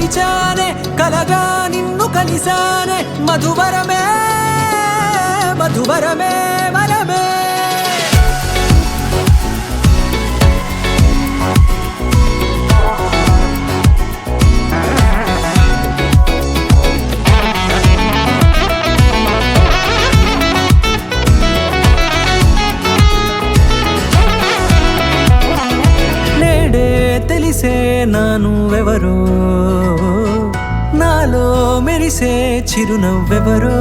తెరిచానే కలగా నిన్ను కలిసానే మధువరమే మధువరమే వరమే తెలిసే నానువెవరో నాలో మెరిసే చిరునవ్వెవరో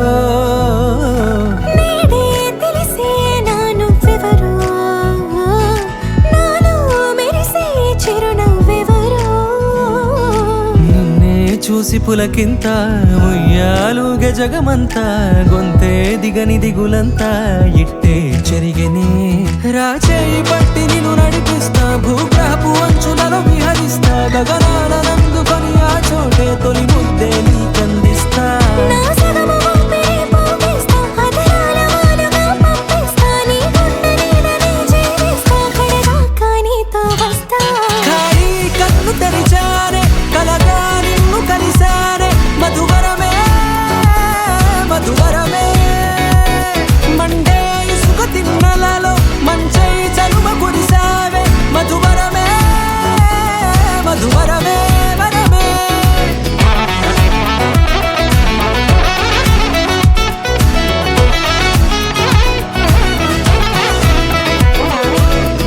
నేడే తెలిసే నానువెవరో నాలో మెరిసే చిరునవ్వెవరో నిన్నే చూసి పులకింత ఉయ్యాలుగే జగమంతా గొంతే దిగని దిగులంతా ఇట్టే చెరిగెనే రాచేయి పట్టి నిన్ను నడిపిస్తా భూగ్రహపు అంచులలో విహరిస్తా గగనాల నందుకొని ఆ చోటే తొలి ముద్దే నీకందిస్తా నా సగము ఊపిరి పోగేస్తా అధరాల వానగా పంపిస్తా నీ గుండె నీడనే చేరిస్తా కడదాకా నీతో వస్తా ఖాళీ కన్ను తెరిచానే కలగా నిన్ను కలిసానే మధువరమే మధువరమే మండే ఇసుక తిన్నలలో మంచై చలువ కురిసావే మధువరమే మధువరమే వరమే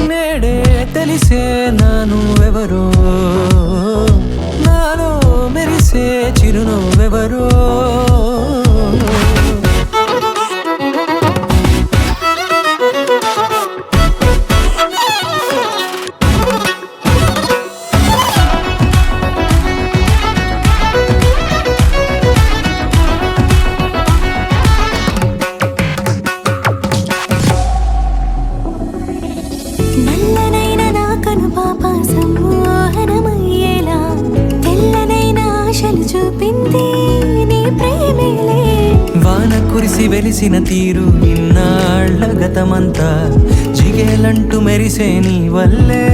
నేడే తెలిసే నానువెవరో నాలో మెరిసే చిరునవ్వెవరో నల్లనైన నా కనుపాప సమ్మోహనమయ్యేలా తెల్లనైన ఆశలు చూపింది నీ ప్రేమేలే వాన కురిసి వెలిసిన తీరు ఇన్నాళ్ల గతమంతా జిగేలంటూ మెరిసే నీ వల్లే